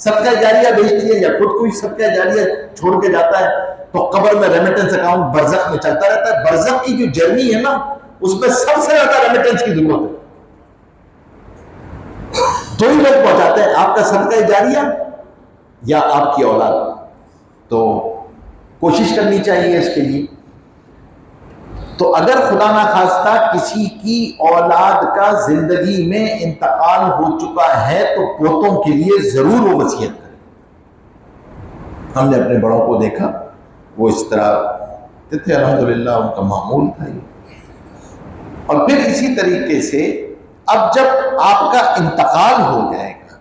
صدقہ جاریہ بھیجتی ہے یا خود کوئی صدقہ جاریہ چھوڑ کے جاتا ہے تو قبر میں ریمیٹنس اکاؤنٹ برزخ میں چلتا رہتا ہے. برزخ کی جو جرنی ہے نا اس میں سب سے زیادہ ریمیٹنس کی ضرورت ہے. دو ہی لوگ پہنچاتے ہیں, آپ کا صدقہ جاریہ یا آپ کی اولاد. تو کوشش کرنی چاہیے اس کے لیے. تو اگر خدا نہ خواستہ کسی کی اولاد کا زندگی میں انتقال ہو چکا ہے تو پوتوں کے لیے ضرور وہ وصیت کرے. ہم نے اپنے بڑوں کو دیکھا وہ اس طرح تھے, الحمدللہ ان کا معمول تھا یہ. اور پھر اسی طریقے سے اب جب آپ کا انتقال ہو جائے گا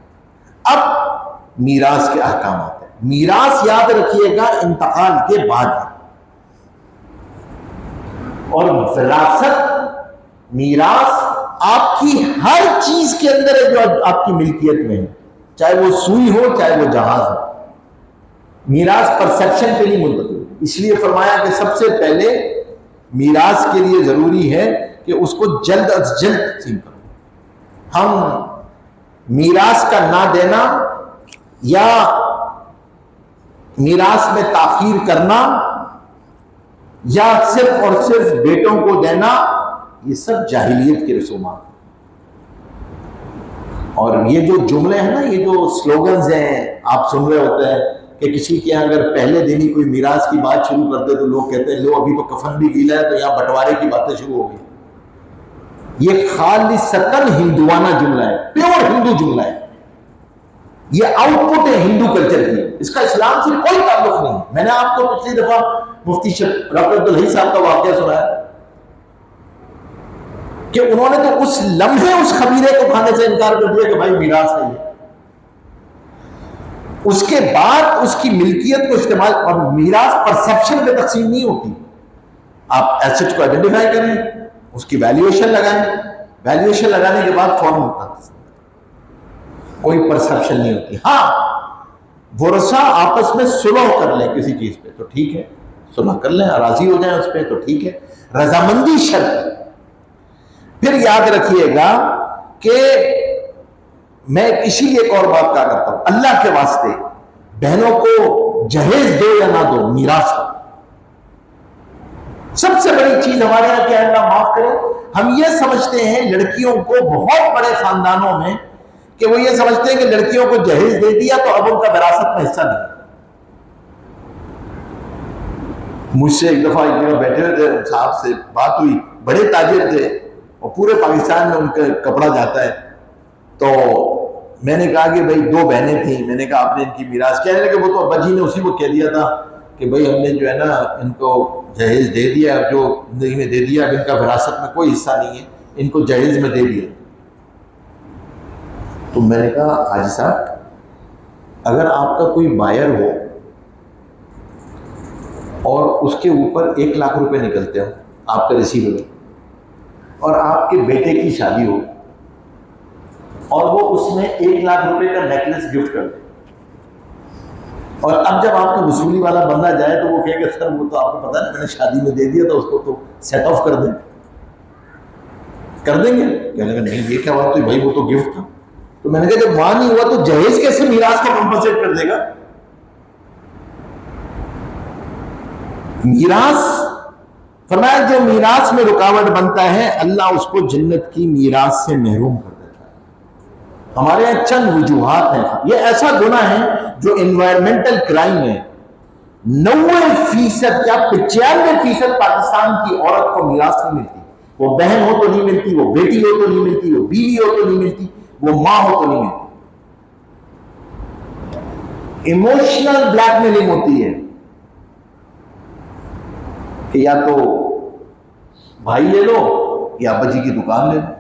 اب میراث کے احکامات ہیں. میراث یاد رکھیے گا انتقال کے بعد ہے. اور وراثت میراث آپ کی ہر چیز کے اندر ہے جو آپ کی ملکیت میں ہے, چاہے وہ سوئی ہو چاہے وہ جہاز ہو. میراث پرسیپشن پہ نہیں منتقل. اس لیے فرمایا کہ سب سے پہلے میراث کے لیے ضروری ہے کہ اس کو جلد از جلد تقسیم کرو. ہم میراث کا نہ دینا یا میراث میں تاخیر کرنا یا صرف اور صرف بیٹوں کو دینا, یہ سب جاہلیت کے رسومات. اور یہ جو جملے ہیں نا, یہ جو سلوگنز ہیں آپ سن رہے ہوتے ہیں کہ کسی کے یہاں اگر پہلے دن ہی کوئی میراث کی بات شروع کرتے تو لوگ کہتے ہیں لو ابھی تو کفن بھی گیلا ہے تو یہاں بٹوارے کی باتیں شروع ہو گئی. یہ خالصتاً ہندوانہ جملہ ہے, پیور ہندو جملہ ہے. یہ آؤٹ پٹ ہے ہندو کلچر کی, اس کا اسلام سے کوئی تعلق نہیں. میں نے آپ کو پچھلی دفعہ مفتی ڈاکٹر عبدالحی صاحب کا واقعہ سنایا کہ انہوں نے تو اس لمحے اس خمیرے کو کھانے سے انکار کر دیا کہ بھائی میراث ہے یہ. اس کے بعد اس کی ملکیت کو استعمال, اور میراث پرسیپشن پہ تقسیم نہیں ہوتی. آپ ایسٹ کو آئیڈینٹیفائی کریں, اس کی ویلیویشن لگائیں, ویلیویشن لگانے کے بعد فارم ہوتا ہے, کوئی پرسیپشن نہیں ہوتی. ہاں ورثہ آپس میں صلح کر لیں کسی چیز پہ تو ٹھیک ہے, صلح کر لیں, راضی ہو جائیں اس پہ تو ٹھیک ہے, رضامندی شرط. پھر یاد رکھیے گا کہ میں اسی لیے ایک اور بات کہا کرتا ہوں, اللہ کے واسطے بہنوں کو جہیز دو یا نہ دو, میراث دو. سب سے بڑی چیز ہمارے یہاں کیا ہے, اللہ معاف کرے, ہم یہ سمجھتے ہیں لڑکیوں کو بہت بڑے خاندانوں میں کہ وہ یہ سمجھتے ہیں کہ لڑکیوں کو جہیز دے دیا تو اب ان کا وراثت میں حصہ نہیں. مجھ سے ایک دفعہ ایک جگہ بیٹھے ہوئے تھے, صاحب سے بات ہوئی, بڑے تاجر تھے اور پورے پاکستان میں ان کا کپڑا جاتا ہے. تو میں نے کہا کہ بھائی دو بہنیں تھیں, میں نے کہا آپ نے ان کی میراث کیا ہے, کہ وہ تو ابا جی نے اسی کو کہہ دیا تھا کہ بھائی ہم نے جو ہے نا ان کو جہیز دے دیا, جو زندگی میں دے دیا, اب ان کا وراثت میں کوئی حصہ نہیں ہے, ان کو جہیز میں دے دیا. تو میں نے کہا حاجی صاحب اگر آپ کا کوئی بائر ہو اور اس کے اوپر 1 لاکھ روپے نکلتے ہو, آپ کا ریسیور, اور آپ کے بیٹے کی شادی ہو اور وہ اس میں 1 لاکھ روپے کا نیکلس گفٹ کر دے, اور اب جب آپ کا وصولی والا بندہ جائے تو وہ کہے کہ سر وہ تو آپ کو پتا ہے میں نے شادی میں دے دیا, تو اس کو تو سیٹ آف کر دیں, کر دیں گے؟ کہنے لگا نہیں یہ کیا بات ہوئی بھائی, وہ تو گفٹ تھا. تو میں نے کہا جب وہاں نہیں ہوا تو جہیز کیسے میراث کو کمپنسیٹ کر دے گا؟ میراث فرمایا جو میراث میں رکاوٹ بنتا ہے اللہ اس کو جنت کی میراث سے محروم کر دیتا ہے. ہمارے یہاں چند وجوہات ہیں. یہ ایسا گناہ ہے جو انوائرمنٹل کرائم ہے. 90% کیا 95% پاکستان کی عورت کو میراث نہیں ملتی. وہ بہن ہو تو نہیں ملتی, وہ بیٹی ہو تو نہیں ملتی, وہ بیوی ہو تو نہیں ملتی, وہ ماں ہو تو نہیں ملتی. ایموشنل بلیک میلنگ ہوتی ہے کہ یا تو بھائی لے لو یا ابا جی کی دکان لے لو,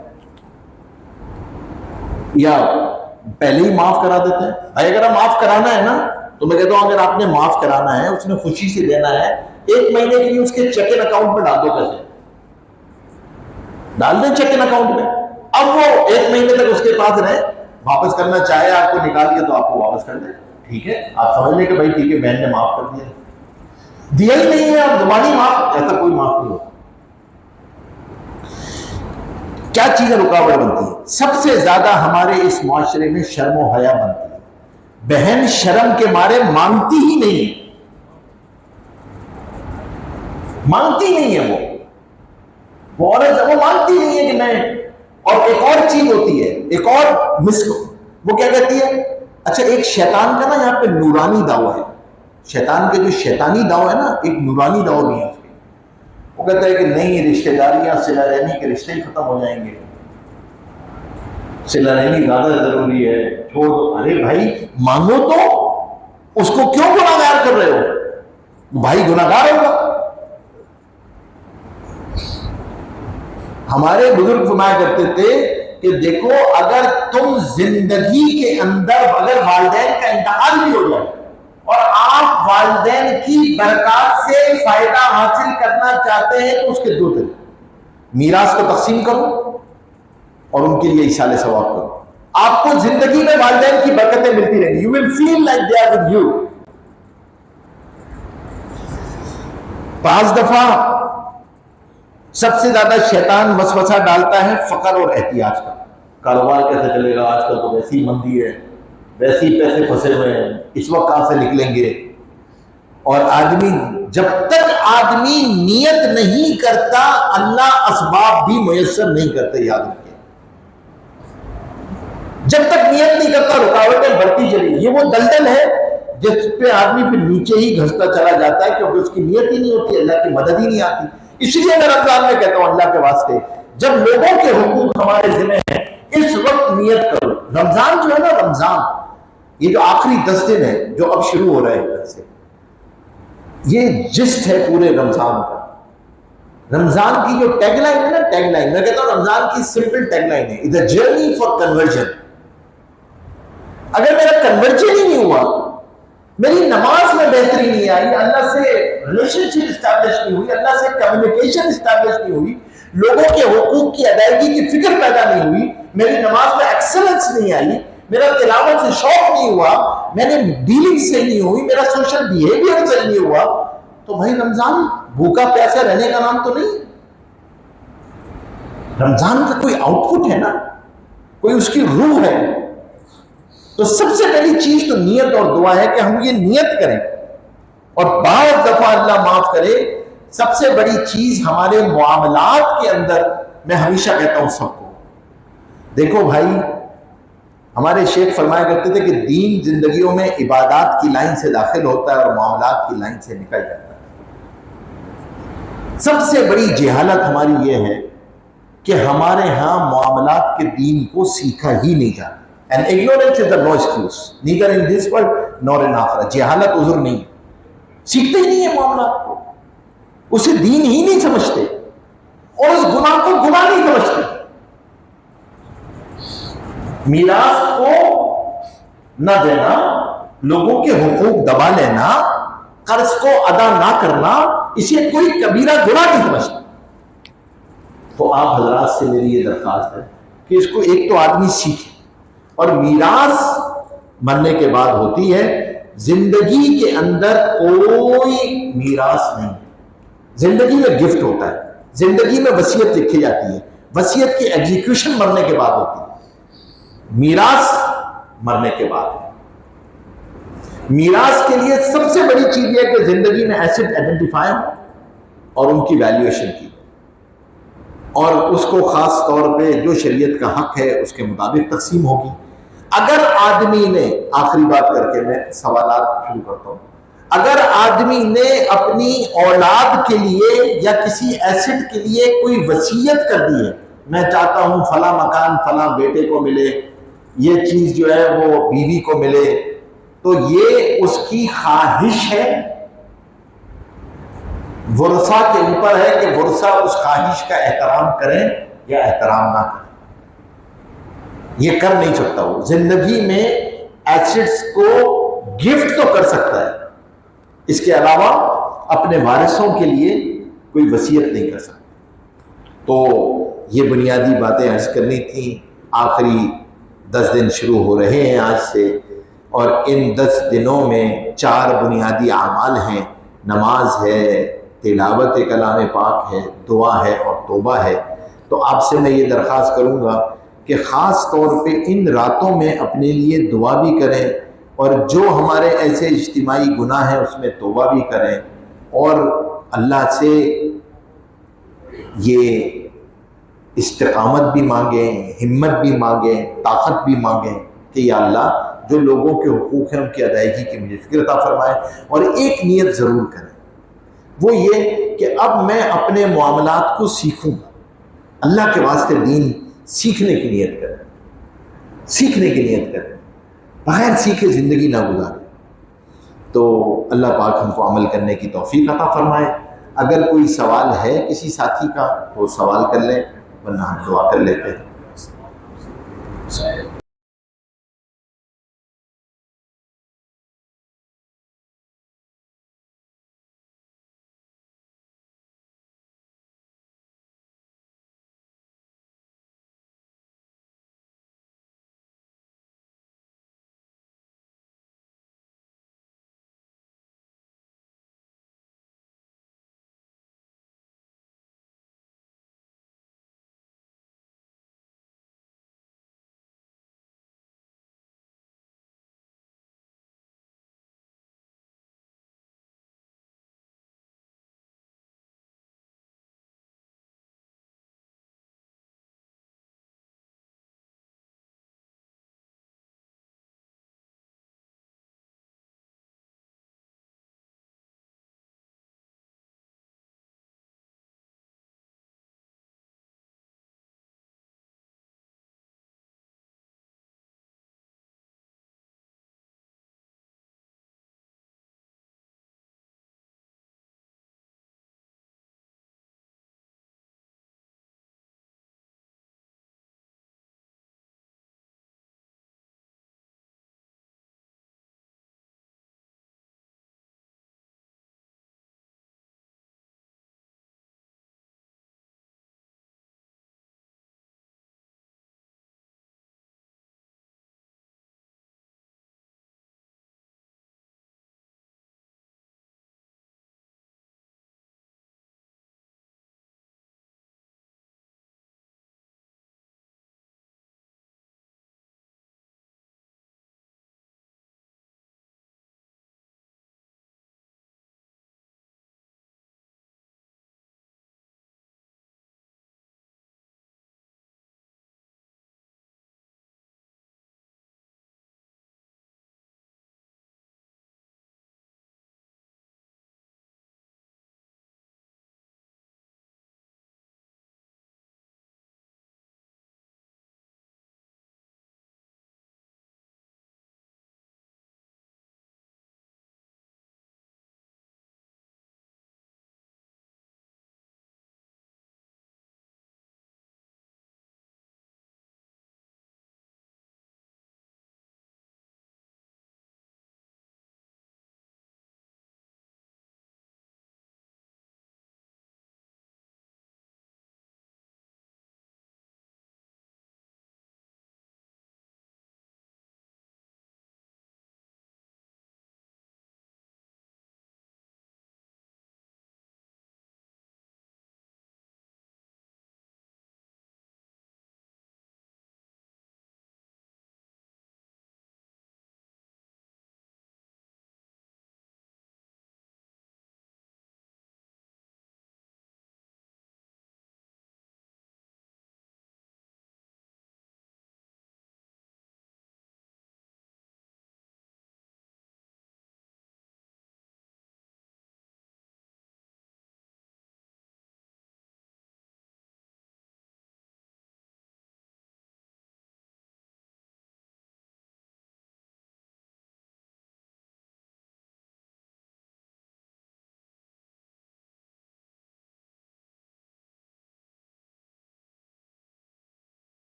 یا پہلے ہی معاف کرا دیتے ہیں. بھائی اگر معاف کرانا ہے نا تو میں کہتا ہوں اگر آپ نے معاف کرانا ہے, اس نے خوشی سے دینا ہے, 1 مہینے کے لیے اس کے چیک ان اکاؤنٹ میں ڈال دو, پیسے ڈال دیں چیک ان اکاؤنٹ میں. اب وہ 1 مہینے تک اس کے پاس رہے, واپس کرنا چاہے آپ کو نکال کے تو آپ کو واپس کر دیں, ٹھیک ہے. آپ سمجھ لیں کہ بھائی ٹھیک ہے بہن نے معاف کر دیا, دیا ہی نہیں ہے اب زبانی معاف, ایسا کوئی معاف نہیں ہوتا. کیا چیزیں رکاوٹ بنتی ہے؟ سب سے زیادہ ہمارے اس معاشرے میں شرم و حیا بنتی ہے. بہن شرم کے مارے مانگتی ہی نہیں، مانگتی نہیں ہے وہ عورت، وہ مانگتی نہیں ہے کہ میں. اور ایک اور چیز ہوتی ہے، ایک اور وہ کیا کہتی ہے؟ اچھا ایک شیطان کا نا یہاں پہ نورانی دعویٰ ہے، شیطان کے جو شیطانی دعویٰ ہے نا، ایک نورانی دعویٰ بھی ہے اس کے. وہ کہتا ہے کہ نہیں، رشتہ داریاں صلہ رحمی کے رشتے ہی ختم ہو جائیں گے، صلہ رحمی زیادہ ضروری ہے، چھوڑ دو. ارے بھائی مانگو تو، اس کو کیوں گناہگار کر رہے ہو؟ بھائی گناہگار ہوگا. ہمارے بزرگ فرمایا کرتے تھے کہ دیکھو اگر تم زندگی کے اندر اگر والدین کا انتقال بھی ہو جائے اور آپ والدین کی برکات سے فائدہ حاصل کرنا چاہتے ہیں تو اس کے دو طریقے، میراث کو تقسیم کرو اور ان کے لیے ایصال ثواب کرو. آپ کو زندگی میں والدین کی برکتیں ملتی رہیں گی. You will feel like they are with you. 5 دفعہ سب سے زیادہ شیطان وسوسہ ڈالتا ہے فقر اور احتیاج کا. کاروبار کیسے چلے گا، آج کل تو ویسی مندی ہے، ویسی پیسے پھنسے ہوئے ہیں، اس وقت کہاں سے نکلیں گے. اور آدمی جب تک آدمی نیت نہیں کرتا اللہ اسباب بھی میسر نہیں کرتے. یاد رکھیں جب تک نیت نہیں کرتا رکاوٹیں بڑھتی چلی. یہ وہ دلدل ہے جس پہ آدمی پھر نیچے ہی گھستا چلا جاتا ہے کیونکہ اس کی نیت ہی نہیں ہوتی، اللہ کی مدد ہی نہیں آتی. اس لیے میں رمضان میں کہتا ہوں اللہ کے واسطے جب لوگوں کے حقوق ہمارے ذمہ ہیں اس وقت نیت کرو. رمضان جو ہے نا، رمضان یہ جو آخری 10 دن ہے جو اب شروع ہو رہے ہیں سے، یہ جسٹ ہے پورے رمضان کا. رمضان کی جو ٹیگ لائن ہے نا، ٹیگ لائن میں کہتا ہوں رمضان کی سمپل ٹیگ لائن ہے، it's a journey for conversion. اگر میرا کنورژن ہی نہیں ہوا، میری نماز میں بہتری نہیں آئی، اللہ سے ریلیشن شپ اسٹیبلش نہیں ہوئی، اللہ سے کمیونیکیشن اسٹیبلش نہیں ہوئی، لوگوں کے حقوق کی ادائیگی کی فکر پیدا نہیں ہوئی، میری نماز میں ایکسلنس نہیں آئی، میرا تلاوت سے شوق نہیں ہوا، میں نے ڈیلنگ سے نہیں ہوئی، میرا سوشل بیہیویئر سے نہیں ہوا، تو بھائی رمضان بھوکا پیاسا رہنے کا نام تو نہیں. رمضان کا کوئی آؤٹ پٹ ہے نا، کوئی اس کی روح ہے. تو سب سے پہلی چیز تو نیت اور دعا ہے کہ ہم یہ نیت کریں. اور بعض دفعہ اللہ معاف کرے سب سے بڑی چیز ہمارے معاملات کے اندر، میں ہمیشہ کہتا ہوں سب کو، دیکھو بھائی ہمارے شیخ فرمایا کرتے تھے کہ دین زندگیوں میں عبادات کی لائن سے داخل ہوتا ہے اور معاملات کی لائن سے نکل جاتا ہے. سب سے بڑی جہالت ہماری یہ ہے کہ ہمارے ہاں معاملات کے دین کو سیکھا ہی نہیں جاتا. And ignorance is the no excuse, neither in this world nor in آخرت. جہالت عذر نہیں ہے، سیکھتے ہی نہیں ہے معاملات کو، اسے دین ہی نہیں سمجھتے اور اس گناہ کو گناہ نہیں سمجھتے. میراث کو نہ دینا، لوگوں کے حقوق دبا لینا، قرض کو ادا نہ کرنا، اسے کوئی کبیرہ گناہ نہیں سمجھتا. تو آپ حضرات سے میری یہ درخواست ہے کہ اس کو ایک تو آدمی سیکھے. اور میراث مرنے کے بعد ہوتی ہے، زندگی کے اندر کوئی میراث نہیں. زندگی میں گفٹ ہوتا ہے، زندگی میں وصیت لکھی جاتی ہے، وصیت کی ایگزیکیوشن مرنے کے بعد ہوتی ہے. میراث مرنے کے بعد ہے. میراث کے لیے سب سے بڑی چیز یہ ہے کہ زندگی میں ایسٹ آئیڈینٹیفائی ہو اور ان کی ویلیویشن کی، اور اس کو خاص طور پہ جو شریعت کا حق ہے اس کے مطابق تقسیم ہوگی. اگر آدمی نے، آخری بات کر کے میں سوالات شروع کرتا ہوں، اگر آدمی نے اپنی اولاد کے لیے یا کسی ایسٹ کے لیے کوئی وصیت کر دی ہے، میں چاہتا ہوں فلاں مکان فلاں بیٹے کو ملے، یہ چیز جو ہے وہ بیوی کو ملے، تو یہ اس کی خواہش ہے. ورثہ کے اوپر ہے کہ ورثہ اس خواہش کا احترام کریں یا احترام نہ کریں. یہ کر نہیں سکتا. وہ زندگی میں ایسٹس کو گفٹ تو کر سکتا ہے، اس کے علاوہ اپنے وارثوں کے لیے کوئی وصیت نہیں کر سکتا. تو یہ بنیادی باتیں عرض کرنی تھیں. آخری 10 دن شروع ہو رہے ہیں آج سے، اور ان 10 دنوں میں 4 بنیادی اعمال ہیں. نماز ہے، تلاوت کلام پاک ہے، دعا ہے اور توبہ ہے. تو آپ سے میں یہ درخواست کروں گا کہ خاص طور پہ ان راتوں میں اپنے لیے دعا بھی کریں، اور جو ہمارے ایسے اجتماعی گناہ ہیں اس میں توبہ بھی کریں، اور اللہ سے یہ استقامت بھی مانگیں، ہمت بھی مانگیں، طاقت بھی مانگیں کہ یا اللہ جو لوگوں کے حقوق ہیں ان کی ادائیگی کی مجھے فکر عطا فرمائے۔ اور ایک نیت ضرور کریں، وہ یہ کہ اب میں اپنے معاملات کو سیکھوں گا، اللہ کے واسطے دین سیکھنے کی نیت کریں، سیکھنے کی نیت کریں، بغیر سیکھے زندگی نہ گزاریں۔ تو اللہ پاک ہم کو عمل کرنے کی توفیق عطا فرمائے۔ اگر کوئی سوال ہے کسی ساتھی کا تو سوال کر لیں، ورنہ ہم دعا کر لیتے ہیں۔